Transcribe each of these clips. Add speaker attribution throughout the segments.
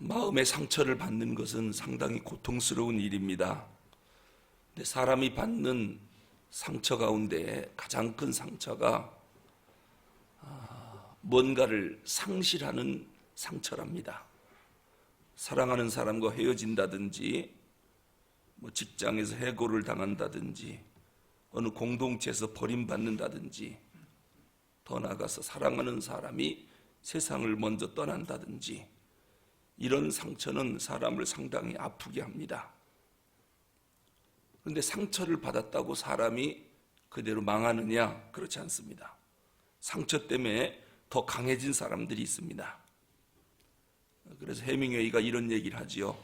Speaker 1: 마음의 상처를 받는 것은 상당히 고통스러운 일입니다. 근데 사람이 받는 상처 가운데 가장 큰 상처가 뭔가를 상실하는 상처랍니다. 사랑하는 사람과 헤어진다든지, 직장에서 해고를 당한다든지, 어느 공동체에서 버림받는다든지, 더 나아가서 사랑하는 사람이 세상을 먼저 떠난다든지, 이런 상처는 사람을 상당히 아프게 합니다. 그런데 상처를 받았다고 사람이 그대로 망하느냐? 그렇지 않습니다. 상처 때문에 더 강해진 사람들이 있습니다. 그래서 해밍웨이가 이런 얘기를 하지요.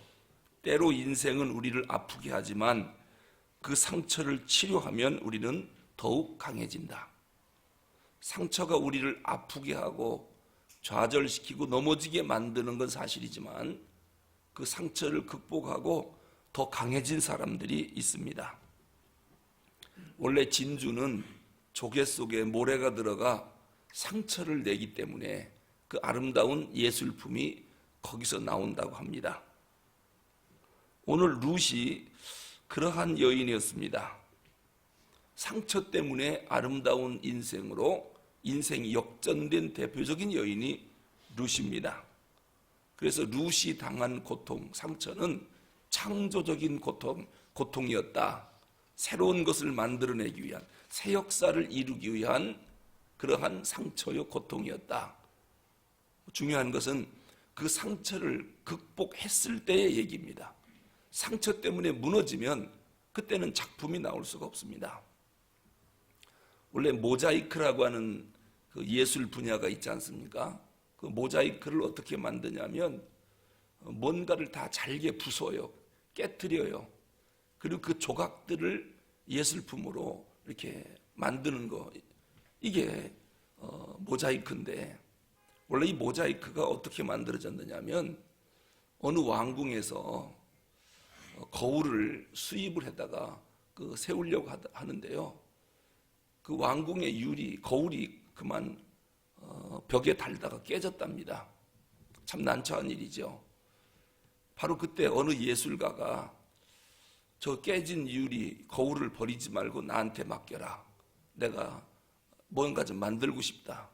Speaker 1: 때로 인생은 우리를 아프게 하지만 그 상처를 치료하면 우리는 더욱 강해진다. 상처가 우리를 아프게 하고 좌절시키고 넘어지게 만드는 건 사실이지만 그 상처를 극복하고 더 강해진 사람들이 있습니다. 원래 진주는 조개 속에 모래가 들어가 상처를 내기 때문에 그 아름다운 예술품이 거기서 나온다고 합니다. 오늘 룻이 그러한 여인이었습니다. 상처 때문에 아름다운 인생으로 인생이 역전된 대표적인 여인이 룻입니다. 그래서 룻이 당한 고통, 상처는 창조적인 고통이었다. 새로운 것을 만들어내기 위한, 새 역사를 이루기 위한 그러한 상처요 고통이었다. 중요한 것은 그 상처를 극복했을 때의 얘기입니다. 상처 때문에 무너지면 그때는 작품이 나올 수가 없습니다. 원래 모자이크라고 하는 그 예술 분야가 있지 않습니까? 그 모자이크를 어떻게 만드냐면 뭔가를 다 잘게 부숴요. 깨트려요. 그리고 그 조각들을 예술품으로 이렇게 만드는 거, 이게 모자이크인데, 원래 이 모자이크가 어떻게 만들어졌느냐면 어느 왕궁에서 거울을 수입을 해다가 세우려고 하는데요. 그 왕궁의 유리, 거울이 그만 벽에 달다가 깨졌답니다. 참 난처한 일이죠. 바로 그때 어느 예술가가 저 깨진 유리, 거울을 버리지 말고 나한테 맡겨라. 내가 뭔가 좀 만들고 싶다.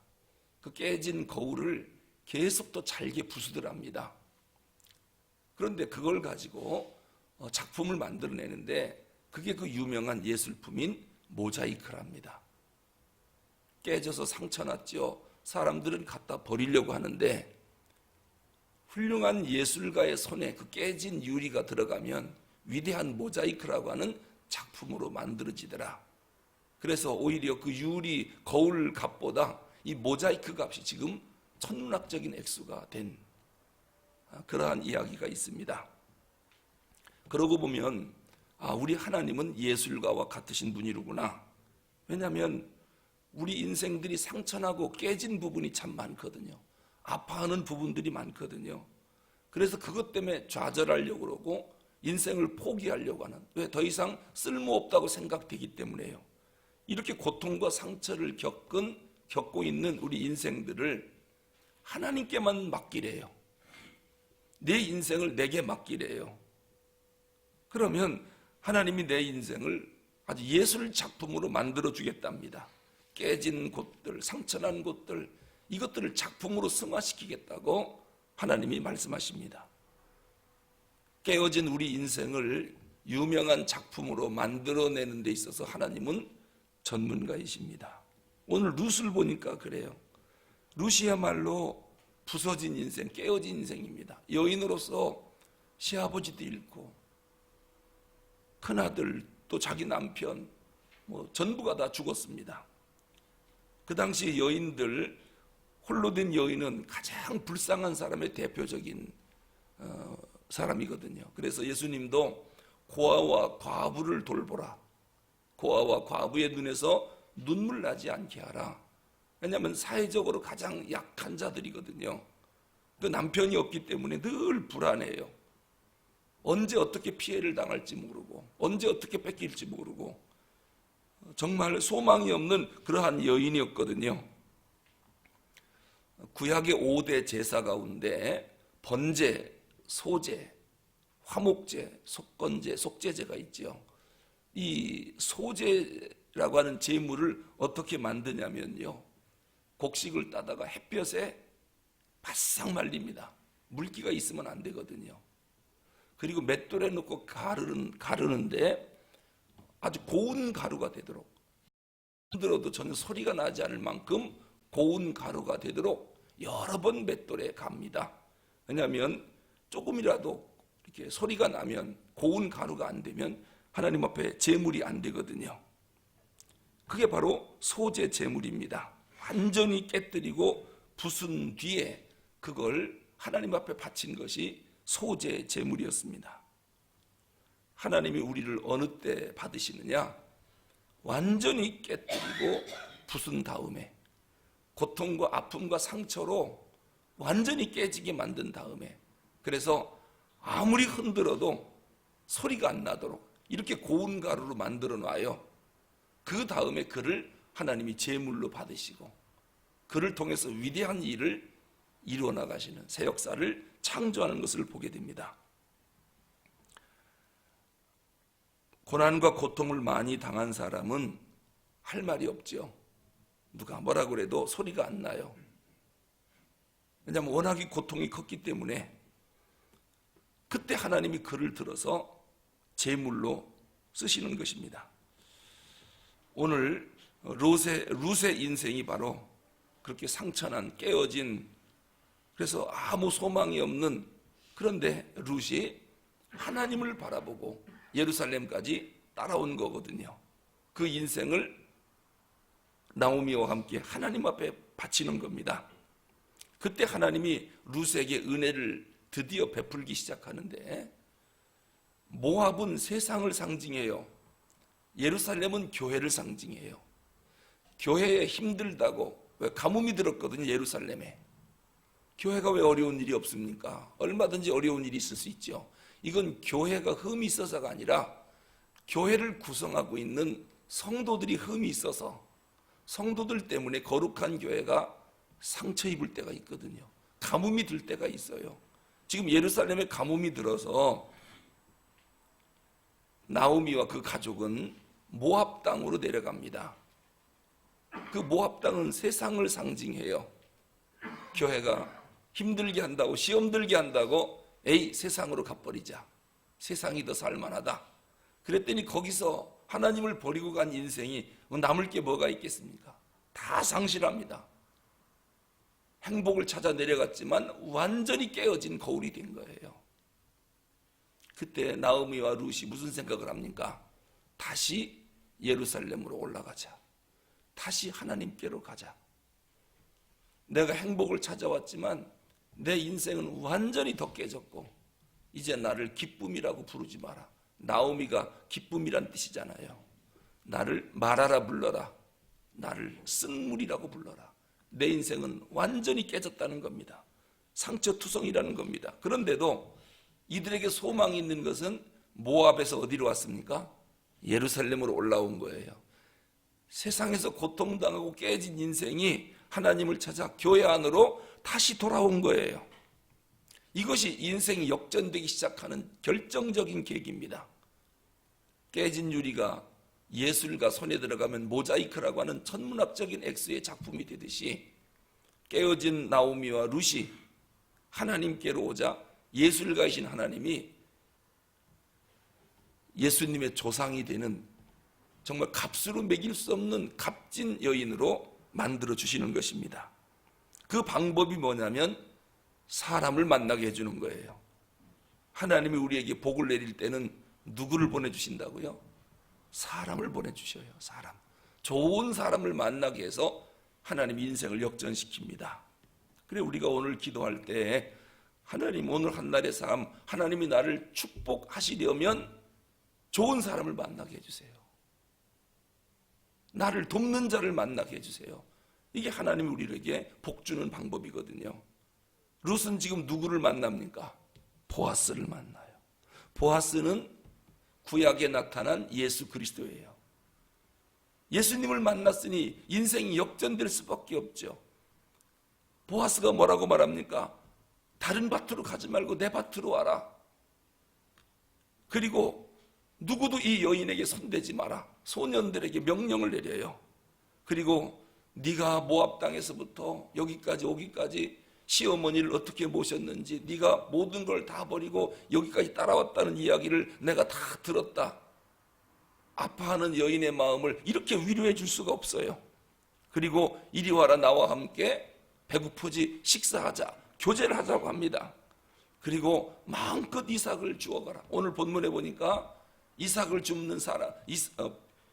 Speaker 1: 그 깨진 거울을 계속 또 잘게 부수더랍니다. 그런데 그걸 가지고 작품을 만들어내는데 그게 그 유명한 예술품인 모자이크랍니다. 깨져서 상처났죠. 사람들은 갖다 버리려고 하는데 훌륭한 예술가의 손에 그 깨진 유리가 들어가면 위대한 모자이크라고 하는 작품으로 만들어지더라. 그래서 오히려 그 유리 거울 값보다 이 모자이크 값이 지금 천문학적인 액수가 된 그러한 이야기가 있습니다. 그러고 보면 우리 하나님은 예술가와 같으신 분이로구나. 왜냐하면 우리 인생들이 상처나고 깨진 부분이 참 많거든요. 아파하는 부분들이 많거든요. 그래서 그것 때문에 좌절하려고 그러고 인생을 포기하려고 하는, 왜? 더 이상 쓸모없다고 생각되기 때문에요. 이렇게 고통과 상처를 겪고 있는 우리 인생들을 하나님께만 맡기래요. 내 인생을 내게 맡기래요. 그러면 하나님이 내 인생을 아주 예술 작품으로 만들어 주겠답니다. 깨진 곳들, 상처난 곳들, 이것들을 작품으로 승화시키겠다고 하나님이 말씀하십니다. 깨어진 우리 인생을 유명한 작품으로 만들어내는 데 있어서 하나님은 전문가이십니다. 오늘 룻을 보니까 그래요. 룻이야말로 부서진 인생, 깨어진 인생입니다. 여인으로서 시아버지도 잃고 큰아들 또 자기 남편 전부가 다 죽었습니다. 그 당시 여인들, 홀로 된 여인은 가장 불쌍한 사람의 대표적인 사람이거든요. 그래서 예수님도 고아와 과부를 돌보라. 고아와 과부의 눈에서 눈물 나지 않게 하라. 왜냐하면 사회적으로 가장 약한 자들이거든요. 그 남편이 없기 때문에 늘 불안해요. 언제 어떻게 피해를 당할지 모르고 언제 어떻게 뺏길지 모르고 정말 소망이 없는 그러한 여인이었거든요. 구약의 5대 제사 가운데 번제, 소제, 화목제, 속건제, 속제제가 있죠. 이 소제라고 하는 제물을 어떻게 만드냐면요, 곡식을 따다가 햇볕에 바싹 말립니다. 물기가 있으면 안 되거든요. 그리고 맷돌에 넣고 가르는데 아주 고운 가루가 되도록, 흔들어도 전혀 소리가 나지 않을 만큼 고운 가루가 되도록 여러 번 맷돌에 갑니다. 왜냐하면 조금이라도 이렇게 소리가 나면, 고운 가루가 안 되면 하나님 앞에 제물이 안 되거든요. 그게 바로 소제 제물입니다. 완전히 깨뜨리고 부순 뒤에 그걸 하나님 앞에 바친 것이 소제 제물이었습니다. 하나님이 우리를 어느 때 받으시느냐? 완전히 깨뜨리고 부순 다음에, 고통과 아픔과 상처로 완전히 깨지게 만든 다음에, 그래서 아무리 흔들어도 소리가 안 나도록 이렇게 고운 가루로 만들어 놔요. 그 다음에 그를 하나님이 제물로 받으시고 그를 통해서 위대한 일을 이루어 나가시는 새 역사를 창조하는 것을 보게 됩니다. 고난과 고통을 많이 당한 사람은 할 말이 없죠. 누가 뭐라 그래도 소리가 안 나요. 왜냐하면 워낙에 고통이 컸기 때문에. 그때 하나님이 그를 들어서 제물로 쓰시는 것입니다. 오늘 룻의 인생이 바로 그렇게 상처난, 깨어진, 그래서 아무 소망이 없는, 그런데 룻이 하나님을 바라보고 예루살렘까지 따라온 거거든요. 그 인생을 나오미와 함께 하나님 앞에 바치는 겁니다. 그때 하나님이 룻에게 은혜를 드디어 베풀기 시작하는데, 모압은 세상을 상징해요. 예루살렘은 교회를 상징해요. 교회에 힘들다고, 왜 가뭄이 들었거든요, 예루살렘에. 교회가 왜 어려운 일이 없습니까? 얼마든지 어려운 일이 있을 수 있죠. 이건 교회가 흠이 있어서가 아니라 교회를 구성하고 있는 성도들이 흠이 있어서, 성도들 때문에 거룩한 교회가 상처 입을 때가 있거든요. 가뭄이 들 때가 있어요. 지금 예루살렘에 가뭄이 들어서 나오미와 그 가족은 모압 땅으로 내려갑니다. 그 모압 땅은 세상을 상징해요. 교회가 힘들게 한다고, 시험 들게 한다고, 에이, 세상으로 가버리자. 세상이 더 살만하다. 그랬더니 거기서 하나님을 버리고 간 인생이 남을 게 뭐가 있겠습니까? 다 상실합니다. 행복을 찾아 내려갔지만 완전히 깨어진 거울이 된 거예요. 그때 나오미와 룻이 무슨 생각을 합니까? 다시 예루살렘으로 올라가자. 다시 하나님께로 가자. 내가 행복을 찾아왔지만 내 인생은 완전히 더 깨졌고 이제 나를 기쁨이라고 부르지 마라. 나오미가 기쁨이란 뜻이잖아요. 나를 말하라 불러라. 나를 쓴물이라고 불러라. 내 인생은 완전히 깨졌다는 겁니다. 상처투성이라는 겁니다. 그런데도 이들에게 소망이 있는 것은 모압에서 어디로 왔습니까? 예루살렘으로 올라온 거예요. 세상에서 고통당하고 깨진 인생이 하나님을 찾아 교회 안으로 다시 돌아온 거예요. 이것이 인생이 역전되기 시작하는 결정적인 계기입니다. 깨진 유리가 예술가 손에 들어가면 모자이크라고 하는 천문학적인 액수의 작품이 되듯이 깨어진 나오미와 룻이 하나님께로 오자 예술가이신 하나님이 예수님의 조상이 되는 정말 값으로 매길 수 없는 값진 여인으로 만들어 주시는 것입니다. 그 방법이 뭐냐면 사람을 만나게 해주는 거예요. 하나님이 우리에게 복을 내릴 때는 누구를 보내주신다고요? 사람을 보내주셔요. 사람. 좋은 사람을 만나게 해서 하나님 인생을 역전시킵니다. 그래 우리가 오늘 기도할 때 하나님 오늘 한날의 삶 하나님이 나를 축복하시려면 좋은 사람을 만나게 해주세요. 나를 돕는 자를 만나게 해주세요. 이게 하나님이 우리에게 복 주는 방법이거든요. 룻은 지금 누구를 만납니까? 보아스를 만나요. 보아스는 구약에 나타난 예수 그리스도예요. 예수님을 만났으니 인생이 역전될 수밖에 없죠. 보아스가 뭐라고 말합니까? 다른 밭으로 가지 말고 내 밭으로 와라. 그리고 누구도 이 여인에게 손대지 마라. 소년들에게 명령을 내려요. 그리고 네가 모압 땅에서부터 여기까지 오기까지 시어머니를 어떻게 모셨는지, 네가 모든 걸 다 버리고 여기까지 따라왔다는 이야기를 내가 다 들었다. 아파하는 여인의 마음을 이렇게 위로해 줄 수가 없어요. 그리고 이리 와라, 나와 함께 배고프지, 식사하자, 교제를 하자고 합니다. 그리고 마음껏 이삭을 주어가라. 오늘 본문에 보니까 이삭을 줍는 사람,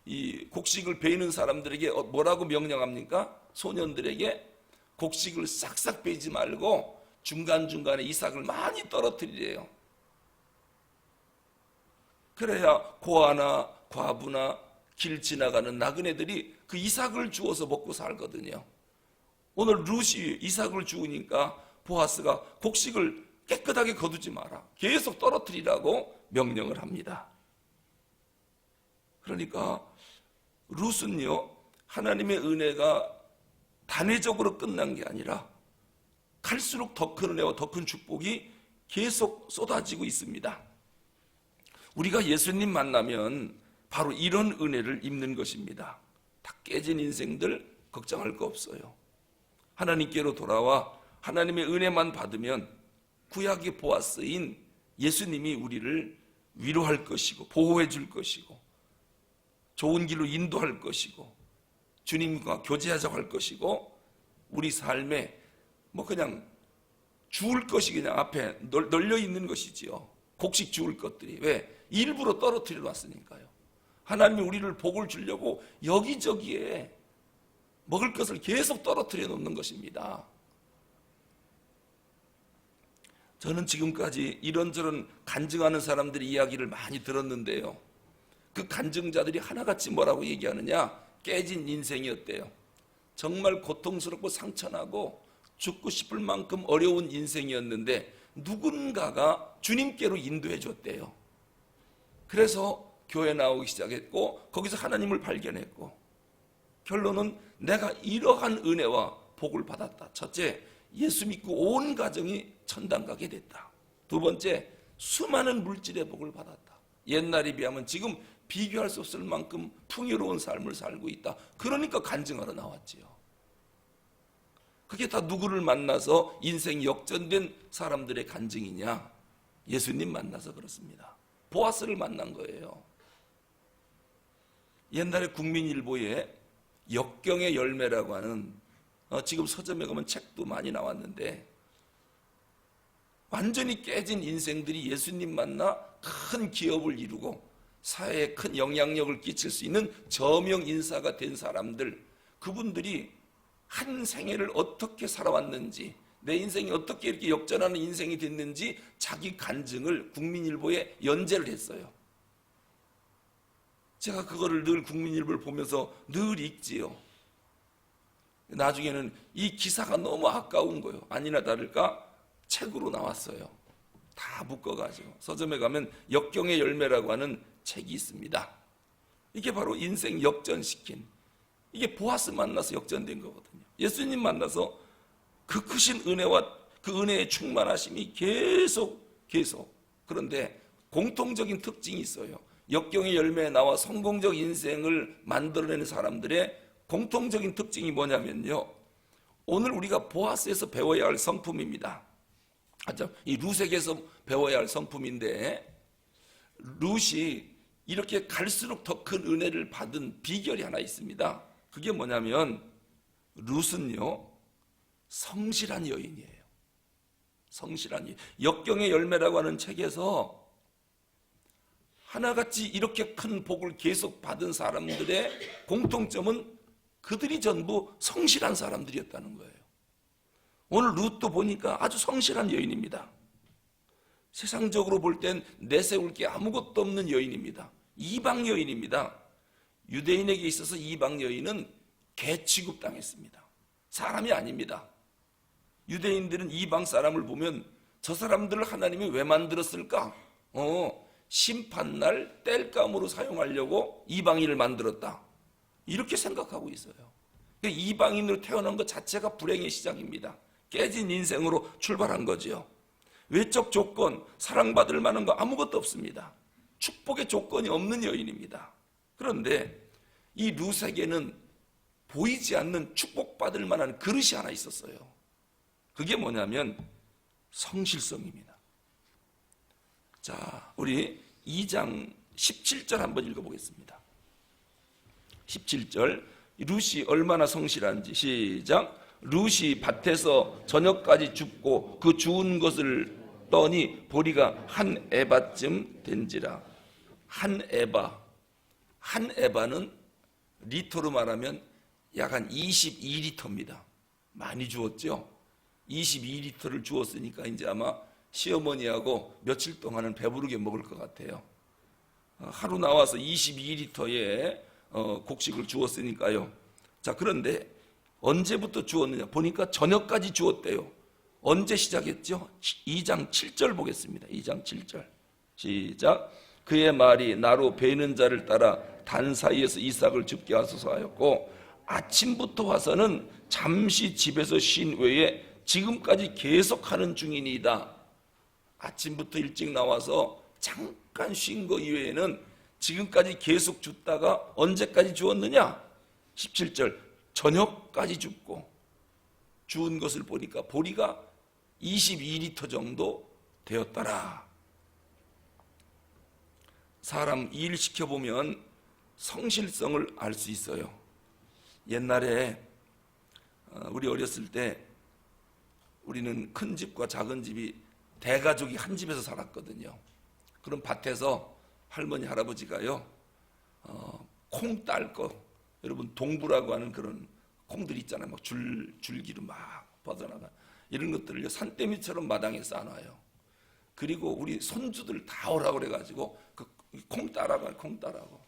Speaker 1: 이 곡식을 베이는 사람들에게 뭐라고 명령합니까? 소년들에게 곡식을 싹싹 베이지 말고 중간중간에 이삭을 많이 떨어뜨리래요. 그래야 고아나 과부나 길 지나가는 나그네들이 그 이삭을 주워서 먹고 살거든요. 오늘 룻이 이삭을 주우니까 보아스가 곡식을 깨끗하게 거두지 마라, 계속 떨어뜨리라고 명령을 합니다. 그러니까 룻은요, 하나님의 은혜가 단회적으로 끝난 게 아니라 갈수록 더 큰 은혜와 더 큰 축복이 계속 쏟아지고 있습니다. 우리가 예수님 만나면 바로 이런 은혜를 입는 것입니다. 다 깨진 인생들 걱정할 거 없어요. 하나님께로 돌아와 하나님의 은혜만 받으면 구약의 보아스인 예수님이 우리를 위로할 것이고 보호해 줄 것이고 좋은 길로 인도할 것이고 주님과 교제하자고 할 것이고 우리 삶에 뭐 그냥 주울 것이 그냥 앞에 널려 있는 것이지요. 곡식 주울 것들이. 왜? 일부러 떨어뜨려 놨으니까요. 하나님이 우리를 복을 주려고 여기저기에 먹을 것을 계속 떨어뜨려 놓는 것입니다. 저는 지금까지 이런저런 간증하는 사람들의 이야기를 많이 들었는데요, 그 간증자들이 하나같이 뭐라고 얘기하느냐? 깨진 인생이었대요. 정말 고통스럽고 상처나고 죽고 싶을 만큼 어려운 인생이었는데 누군가가 주님께로 인도해 줬대요. 그래서 교회 나오기 시작했고 거기서 하나님을 발견했고 결론은 내가 이러한 은혜와 복을 받았다. 첫째, 예수 믿고 온 가정이 천당 가게 됐다. 두 번째, 수많은 물질의 복을 받았다. 옛날에 비하면 지금 비교할 수 없을 만큼 풍요로운 삶을 살고 있다. 그러니까 간증하러 나왔지요. 그게 다 누구를 만나서 인생 역전된 사람들의 간증이냐? 예수님 만나서 그렇습니다. 보아스를 만난 거예요. 옛날에 국민일보에 역경의 열매라고 하는 지금 서점에 가면 책도 많이 나왔는데 완전히 깨진 인생들이 예수님 만나 큰 기업을 이루고 사회에 큰 영향력을 끼칠 수 있는 저명 인사가 된 사람들, 그분들이 한 생애를 어떻게 살아왔는지, 내 인생이 어떻게 이렇게 역전하는 인생이 됐는지 자기 간증을 국민일보에 연재를 했어요. 제가 그거를 늘 국민일보를 보면서 늘 읽지요. 나중에는 이 기사가 너무 아까운 거예요. 아니나 다를까 책으로 나왔어요. 다 묶어가지고 서점에 가면 역경의 열매라고 하는 책이 있습니다. 이게 바로 인생 역전시킨, 이게 보아스 만나서 역전된 거거든요. 예수님 만나서 그 크신 은혜와 그 은혜의 충만하심이 계속. 그런데 공통적인 특징이 있어요. 역경의 열매에 나와 성공적 인생을 만들어내는 사람들의 공통적인 특징이 뭐냐면요, 오늘 우리가 보아스에서 배워야 할 성품입니다. 이 룻에게서 배워야 할 성품인데, 룻이 이렇게 갈수록 더 큰 은혜를 받은 비결이 하나 있습니다. 그게 뭐냐면 룻은요, 성실한 여인이에요. 성실한 여인. 역경의 열매라고 하는 책에서 하나같이 이렇게 큰 복을 계속 받은 사람들의 공통점은 그들이 전부 성실한 사람들이었다는 거예요. 오늘 룻도 보니까 아주 성실한 여인입니다. 세상적으로 볼 땐 내세울 게 아무것도 없는 여인입니다. 이방 여인입니다. 유대인에게 있어서 이방 여인은 개 취급당했습니다. 사람이 아닙니다. 유대인들은 이방 사람을 보면 저 사람들을 하나님이 왜 만들었을까? 심판날 땔감으로 사용하려고 이방인을 만들었다, 이렇게 생각하고 있어요. 이방인으로 태어난 것 자체가 불행의 시작입니다. 깨진 인생으로 출발한 거죠. 외적 조건, 사랑받을 만한 거 아무것도 없습니다. 축복의 조건이 없는 여인입니다. 그런데 이 룻에게는 보이지 않는 축복받을 만한 그릇이 하나 있었어요. 그게 뭐냐면 성실성입니다. 자, 우리 2장 17절 한번 읽어보겠습니다. 17절, 룻이 얼마나 성실한지. 시작. 룻이 밭에서 저녁까지 줍고 그 주운 것을 떠니 보리가 한 에바쯤 된지라. 한 에바. 한 에바는 리터로 말하면 약 한 22리터입니다. 많이 주었죠? 22리터를 주었으니까 이제 아마 시어머니하고 며칠 동안은 배부르게 먹을 것 같아요. 하루 나와서 22리터의 곡식을 주었으니까요. 자, 그런데 언제부터 주었느냐 보니까 저녁까지 주었대요. 언제 시작했죠? 2장 7절 보겠습니다. 2장 7절 시작. 그의 말이 나로 베는 자를 따라 단 사이에서 이삭을 줍게 하소서 하였고 아침부터 와서는 잠시 집에서 쉰 외에 지금까지 계속하는 중이니이다. 아침부터 일찍 나와서 잠깐 쉰 거 이외에는 지금까지 계속 줍다가 언제까지 주었느냐? 17절 저녁까지 줍고 주운 것을 보니까 보리가 22리터 정도 되었더라. 사람 일 시켜보면 성실성을 알 수 있어요. 옛날에 우리 어렸을 때 우리는 큰 집과 작은 집이 대가족이 한 집에서 살았거든요. 그럼 밭에서 할머니 할아버지가요 콩 딸 거, 여러분 동부라고 하는 그런 콩들 있잖아요. 막 줄기로 막 뻗어나가 이런 것들을 산더미처럼 마당에 쌓아놔요. 그리고 우리 손주들 다 오라고 그래가지고 그 콩 따라고 콩 따라고.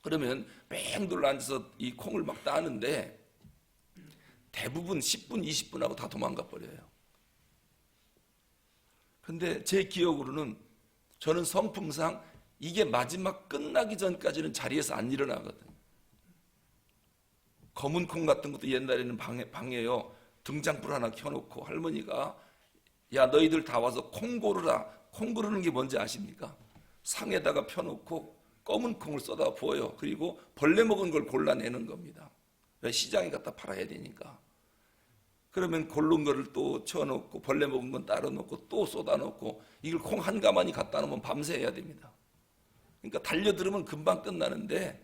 Speaker 1: 그러면 뺑 둘러 앉아서 이 콩을 막 따는데 대부분 10분 20분 하고 다 도망가 버려요. 근데 제 기억으로는 저는 성품상 이게 마지막 끝나기 전까지는 자리에서 안 일어나거든요. 검은 콩 같은 것도 옛날에는 방에요 등장불 하나 켜놓고 할머니가 야 너희들 다 와서 콩 고르라. 콩 고르는 게 뭔지 아십니까? 상에다가 펴놓고 검은 콩을 쏟아 부어요. 그리고 벌레 먹은 걸 골라내는 겁니다. 왜? 시장에 갖다 팔아야 되니까. 그러면 고른 거를 또 쳐놓고 벌레 먹은 건 따로 놓고 또 쏟아 놓고 이걸 콩 한 가마니 갖다 놓으면 밤새 해야 됩니다. 그러니까 달려들으면 금방 끝나는데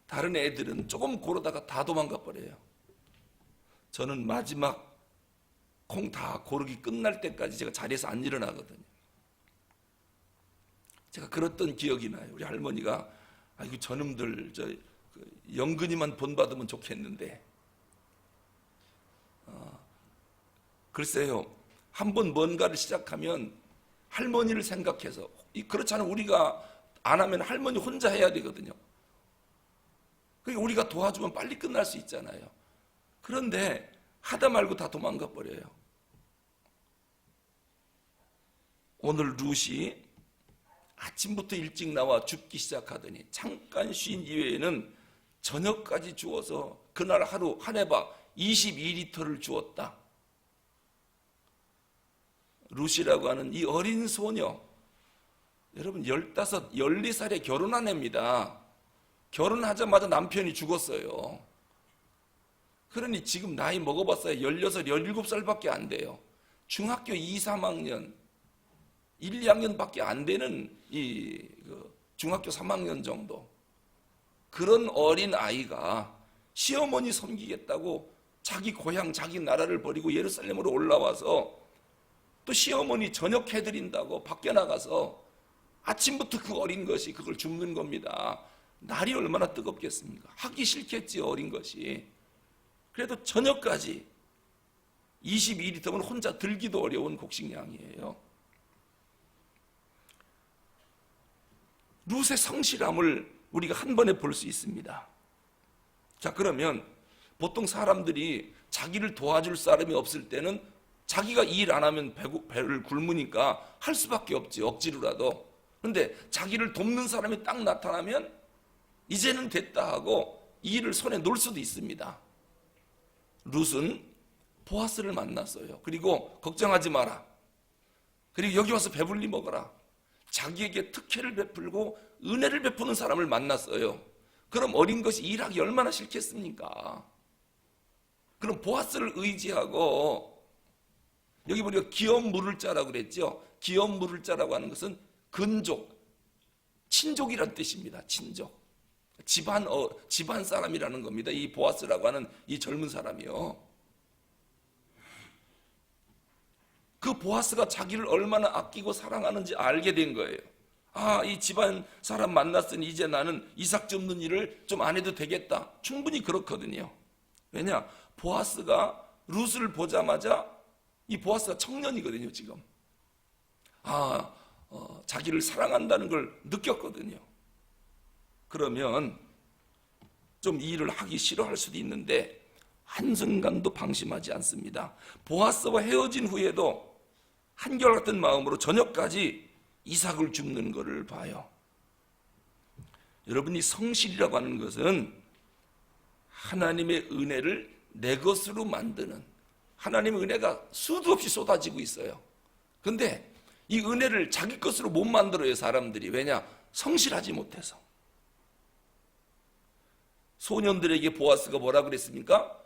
Speaker 1: 다른 애들은 조금 고르다가 다 도망가 버려요. 저는 마지막 콩 다 고르기 끝날 때까지 제가 자리에서 안 일어나거든요. 제가 그랬던 기억이 나요. 우리 할머니가 아이고 저놈들 영근이만 본받으면 좋겠는데 글쎄요. 한번 뭔가를 시작하면 할머니를 생각해서 그렇지 않으면 우리가 안 하면 할머니 혼자 해야 되거든요. 그러니까 우리가 도와주면 빨리 끝날 수 있잖아요. 그런데 하다 말고 다 도망가 버려요. 오늘 룻이 아침부터 일찍 나와 줍기 시작하더니 잠깐 쉰 이외에는 저녁까지 주어서 그날 하루 한 해봐 22리터를 주었다. 룻이라고 하는 이 어린 소녀, 여러분 15, 14살에 결혼한 애입니다. 결혼하자마자 남편이 죽었어요. 그러니 지금 나이 먹어봤어야 16, 17살밖에 안 돼요. 중학교 2, 3학년, 1, 2학년밖에 안 되는 중학교 3학년 정도. 그런 어린 아이가 시어머니 섬기겠다고 자기 고향, 자기 나라를 버리고 예루살렘으로 올라와서 또 시어머니 저녁 해드린다고 밖에 나가서 아침부터 그 어린 것이 그걸 줍는 겁니다. 날이 얼마나 뜨겁겠습니까? 하기 싫겠지 어린 것이. 그래도 저녁까지 22리터면 혼자 들기도 어려운 곡식량이에요. 룻의 성실함을 우리가 한 번에 볼 수 있습니다. 자, 그러면 보통 사람들이 자기를 도와줄 사람이 없을 때는 자기가 일 안 하면 배를 굶으니까 할 수밖에 없지, 억지로라도. 그런데 자기를 돕는 사람이 딱 나타나면 이제는 됐다 하고 이 일을 손에 놓을 수도 있습니다. 룻은 보아스를 만났어요. 그리고 걱정하지 마라. 그리고 여기 와서 배불리 먹어라. 자기에게 특혜를 베풀고 은혜를 베푸는 사람을 만났어요. 그럼 어린 것이 일하기 얼마나 싫겠습니까? 그럼 보아스를 의지하고, 여기 우리가 기업 물을 자라고 그랬죠. 기업 물을 자라고 하는 것은 근족, 친족이란 뜻입니다. 친족, 집안 사람이라는 겁니다. 이 보아스라고 하는 이 젊은 사람이요. 그 보아스가 자기를 얼마나 아끼고 사랑하는지 알게 된 거예요. 아, 이 집안 사람 만났으니 이제 나는 이삭 줍는 일을 좀 안 해도 되겠다. 충분히 그렇거든요. 왜냐? 보아스가 룻을 보자마자, 이 보아스가 청년이거든요, 지금. 자기를 사랑한다는 걸 느꼈거든요. 그러면 좀 이 일을 하기 싫어할 수도 있는데 한순간도 방심하지 않습니다. 보아스와 헤어진 후에도 한결같은 마음으로 저녁까지 이삭을 줍는 것을 봐요. 여러분, 이 성실이라고 하는 것은 하나님의 은혜를 내 것으로 만드는, 하나님의 은혜가 수도 없이 쏟아지고 있어요. 근데 이 은혜를 자기 것으로 못 만들어요, 사람들이. 왜냐? 성실하지 못해서. 소년들에게 보아스가 뭐라 그랬습니까?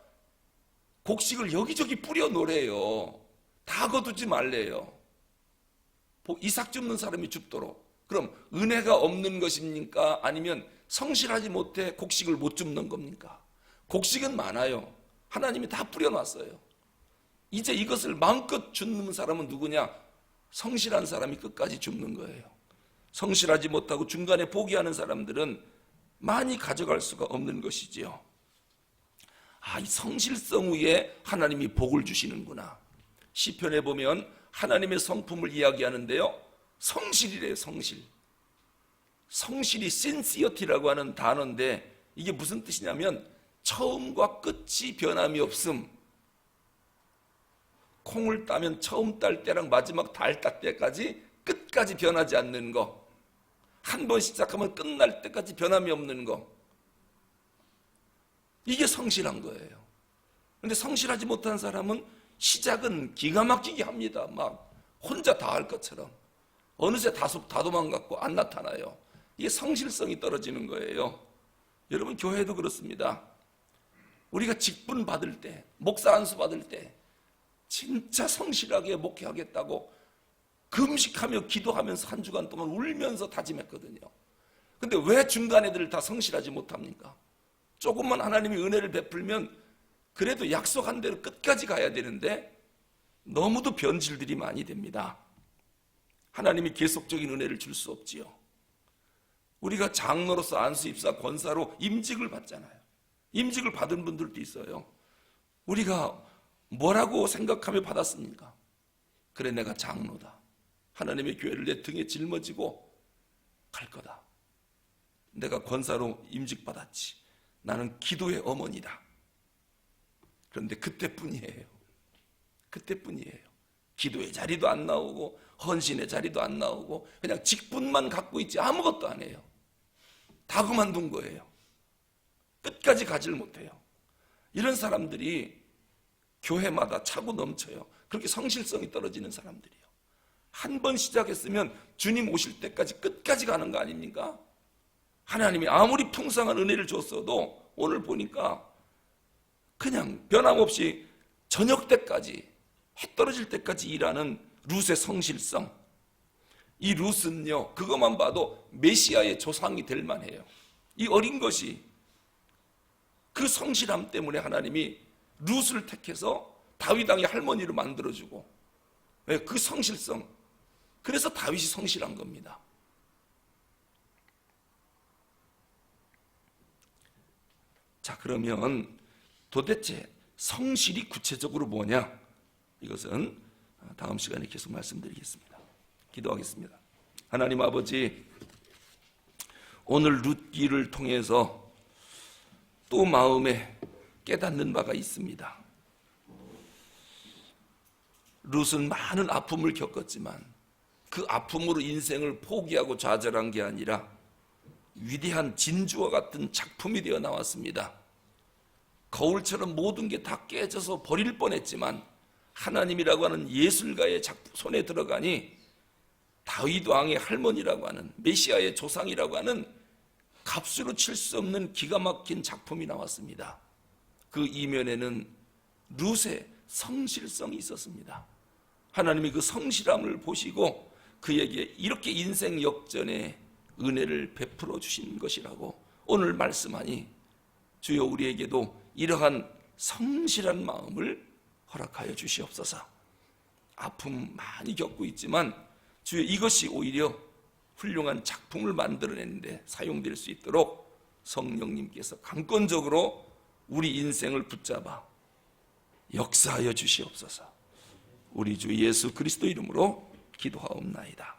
Speaker 1: 곡식을 여기저기 뿌려 놓으래요. 다 거두지 말래요. 이삭 줍는 사람이 줍도록. 그럼 은혜가 없는 것입니까? 아니면 성실하지 못해 곡식을 못 줍는 겁니까? 곡식은 많아요. 하나님이 다 뿌려놨어요. 이제 이것을 마음껏 줍는 사람은 누구냐? 성실한 사람이 끝까지 줍는 거예요. 성실하지 못하고 중간에 포기하는 사람들은 많이 가져갈 수가 없는 것이지요. 이 성실성 위에 하나님이 복을 주시는구나. 시편에 보면 하나님의 성품을 이야기하는데요, 성실이래요. 성실이 sincer이라고 하는 단어인데, 이게 무슨 뜻이냐면 처음과 끝이 변함이 없음. 콩을 따면 처음 딸 때랑 마지막 달 딸 때까지 끝까지 변하지 않는 거. 한 번 시작하면 끝날 때까지 변함이 없는 거. 이게 성실한 거예요. 그런데 성실하지 못한 사람은 시작은 기가 막히게 합니다. 막 혼자 다 할 것처럼. 어느새 다 도망갔고 안 나타나요. 이게 성실성이 떨어지는 거예요. 여러분, 교회도 그렇습니다. 우리가 직분 받을 때, 목사 안수 받을 때 진짜 성실하게 목회하겠다고 금식하며 기도하면서 한 주간 동안 울면서 다짐했거든요. 근데 왜 중간 애들을 다 성실하지 못합니까? 조금만 하나님이 은혜를 베풀면 그래도 약속한 대로 끝까지 가야 되는데 너무도 변질들이 많이 됩니다. 하나님이 계속적인 은혜를 줄 수 없지요. 우리가 장로로서 안수, 입사, 권사로 임직을 받잖아요. 임직을 받은 분들도 있어요. 우리가 뭐라고 생각하며 받았습니까? 그래, 내가 장로다. 하나님의 교회를 내 등에 짊어지고 갈 거다. 내가 권사로 임직 받았지. 나는 기도의 어머니다. 그런데 그때뿐이에요. 기도의 자리도 안 나오고 헌신의 자리도 안 나오고 그냥 직분만 갖고 있지 아무것도 안 해요. 다 그만둔 거예요. 끝까지 가지를 못해요. 이런 사람들이 교회마다 차고 넘쳐요. 그렇게 성실성이 떨어지는 사람들이요. 한 번 시작했으면 주님 오실 때까지 끝까지 가는 거 아닙니까? 하나님이 아무리 풍성한 은혜를 줬어도 오늘 보니까 그냥 변함없이 저녁 때까지, 해 떨어질 때까지 일하는 룻의 성실성. 이 룻은요, 그것만 봐도 메시아의 조상이 될 만해요. 이 어린 것이 그 성실함 때문에 하나님이 룻을 택해서 다윗 왕의 할머니를 만들어주고, 그 성실성, 그래서 다윗이 성실한 겁니다. 자, 그러면 도대체 성실이 구체적으로 뭐냐? 이것은 다음 시간에 계속 말씀드리겠습니다. 기도하겠습니다. 하나님 아버지, 오늘 룻기를 통해서 또 마음에 깨닫는 바가 있습니다. 룻은 많은 아픔을 겪었지만 그 아픔으로 인생을 포기하고 좌절한 게 아니라 위대한 진주와 같은 작품이 되어 나왔습니다. 거울처럼 모든 게 다 깨져서 버릴 뻔했지만 하나님이라고 하는 예술가의 손에 들어가니 다윗 왕의 할머니라고 하는, 메시아의 조상이라고 하는 값으로 칠 수 없는 기가 막힌 작품이 나왔습니다. 그 이면에는 룻의 성실성이 있었습니다. 하나님이 그 성실함을 보시고 그에게 이렇게 인생 역전의 은혜를 베풀어 주신 것이라고 오늘 말씀하니, 주여 우리에게도 이러한 성실한 마음을 허락하여 주시옵소서. 아픔 많이 겪고 있지만 주여 이것이 오히려 훌륭한 작품을 만들어내는데 사용될 수 있도록 성령님께서 강권적으로 우리 인생을 붙잡아 역사하여 주시옵소서. 우리 주 예수 그리스도 이름으로 기도하옵나이다.